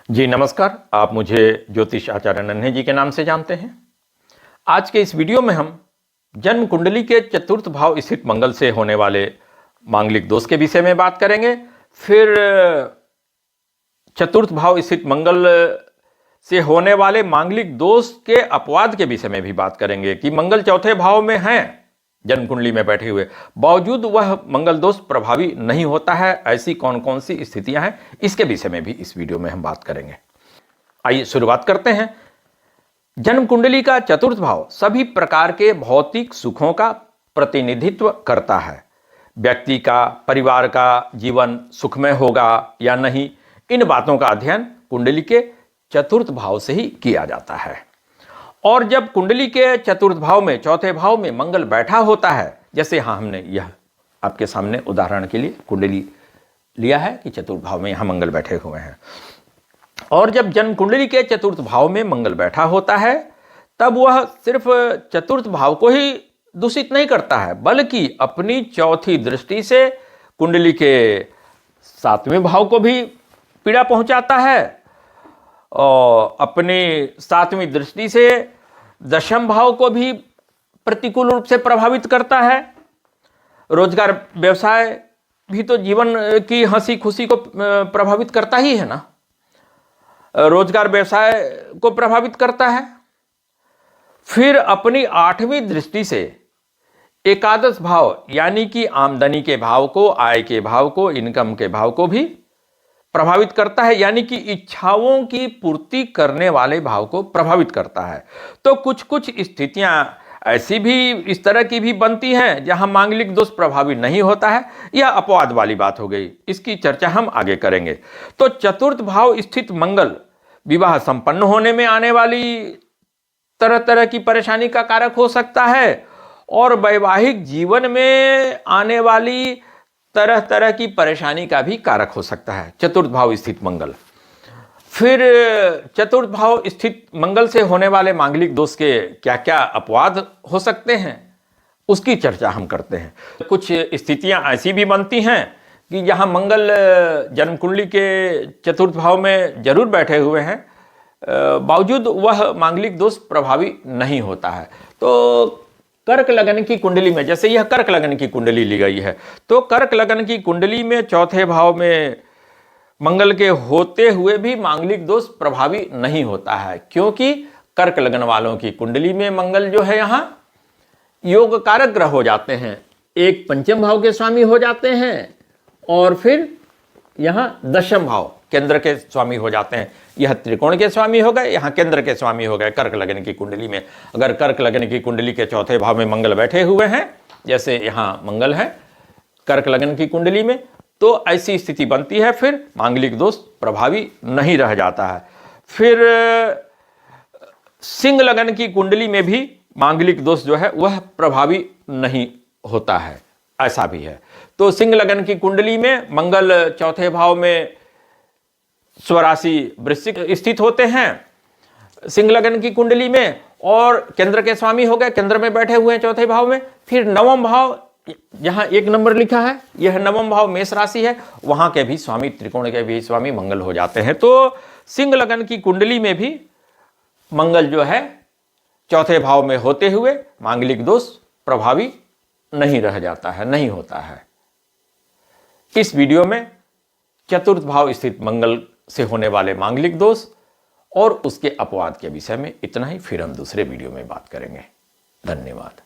जी नमस्कार। आप मुझे ज्योतिष आचार्य नन्हे जी के नाम से जानते हैं। आज के इस वीडियो में हम जन्म कुंडली के चतुर्थ भाव स्थित मंगल से होने वाले मांगलिक दोष के विषय में बात करेंगे। फिर चतुर्थ भाव स्थित मंगल से होने वाले मांगलिक दोष के अपवाद के विषय में भी बात करेंगे कि मंगल चौथे भाव में हैं जन्म कुंडली में बैठे हुए, बावजूद वह मंगल दोष प्रभावी नहीं होता है। ऐसी कौन कौन सी स्थितियां हैं, इसके विषय में भी इस वीडियो में हम बात करेंगे। आइए शुरुआत करते हैं। जन्म कुंडली का चतुर्थ भाव सभी प्रकार के भौतिक सुखों का प्रतिनिधित्व करता है। व्यक्ति का, परिवार का जीवन सुखमय होगा या नहीं, इन बातों का अध्ययन कुंडली के चतुर्थ भाव से ही किया जाता है। और जब कुंडली के चतुर्थ भाव में, चौथे भाव में मंगल बैठा होता है, जैसे यहां हमने यह आपके सामने उदाहरण के लिए कुंडली लिया है कि चतुर्थ भाव में यहां मंगल बैठे हुए हैं, और जब जन्म कुंडली के चतुर्थ भाव में मंगल बैठा होता है तब वह सिर्फ चतुर्थ भाव को ही दूषित नहीं करता है, बल्कि अपनी चौथी दृष्टि से कुंडली के सातवें भाव को भी पीड़ा पहुंचाता है, और अपनी सातवीं दृष्टि से दशम भाव को भी प्रतिकूल रूप से प्रभावित करता है। रोजगार व्यवसाय भी तो जीवन की हंसी खुशी को प्रभावित करता ही है ना, रोजगार व्यवसाय को प्रभावित करता है। फिर अपनी आठवीं दृष्टि से एकादश भाव यानी कि आमदनी के भाव को, आय के भाव को, इनकम के भाव को भी प्रभावित करता है, यानी कि इच्छाओं की पूर्ति करने वाले भाव को प्रभावित करता है। तो कुछ कुछ स्थितियां ऐसी भी, इस तरह की भी बनती हैं जहां मांगलिक दोष प्रभावी नहीं होता है। यह अपवाद वाली बात हो गई, इसकी चर्चा हम आगे करेंगे। तो चतुर्थ भाव स्थित मंगल विवाह संपन्न होने में आने वाली तरह तरह की परेशानी का कारक हो सकता है, और वैवाहिक जीवन में आने वाली तरह तरह की परेशानी का भी कारक हो सकता है चतुर्थ भाव स्थित मंगल। फिर चतुर्थ भाव स्थित मंगल से होने वाले मांगलिक दोष के क्या क्या अपवाद हो सकते हैं, उसकी चर्चा हम करते हैं। कुछ स्थितियां ऐसी भी बनती हैं कि जहां मंगल जन्म कुंडली के चतुर्थ भाव में जरूर बैठे हुए हैं, बावजूद वह मांगलिक दोष प्रभावी नहीं होता है। तो कर्क लगन की कुंडली में, जैसे यह कर्क लगन की कुंडली ली गई है, तो कर्क लगन की कुंडली में चौथे भाव में मंगल के होते हुए भी मांगलिक दोष प्रभावी नहीं होता है, क्योंकि कर्क लगन वालों की कुंडली में मंगल जो है यहाँ योग कारक ग्रह हो जाते हैं, एक पंचम भाव के स्वामी हो जाते हैं, और फिर यहाँ दशम भाव केंद्र के स्वामी हो जाते हैं। यह त्रिकोण के स्वामी हो गए, यहाँ केंद्र के स्वामी हो गए कर्क लगन की कुंडली में। अगर कर्क लगन की कुंडली के चौथे भाव में मंगल बैठे हुए हैं, जैसे यहाँ मंगल है कर्क लगन की कुंडली में, तो ऐसी स्थिति बनती है, फिर मांगलिक दोष प्रभावी नहीं रह जाता है। फिर सिंह लगन की कुंडली में भी मांगलिक दोष जो है वह प्रभावी नहीं होता है, ऐसा भी है। तो सिंह लगन की कुंडली में मंगल चौथे भाव में स्वराशि वृश्चिक स्थित होते हैं सिंह लगन की कुंडली में, और केंद्र के स्वामी हो गए, केंद्र में बैठे हुए हैं चौथे भाव में। फिर नवम भाव, जहां एक नंबर लिखा है, यह नवम भाव मेष राशि है, वहां के भी स्वामी, त्रिकोण के भी स्वामी मंगल हो जाते हैं। तो सिंह लगन की कुंडली में भी मंगल जो है चौथे भाव में होते हुए मांगलिक दोष प्रभावी नहीं रह जाता है, नहीं होता है। इस वीडियो में चतुर्थ भाव स्थित मंगल से होने वाले मांगलिक दोष और उसके अपवाद के विषय में इतना ही। फिर हम दूसरे वीडियो में बात करेंगे। धन्यवाद।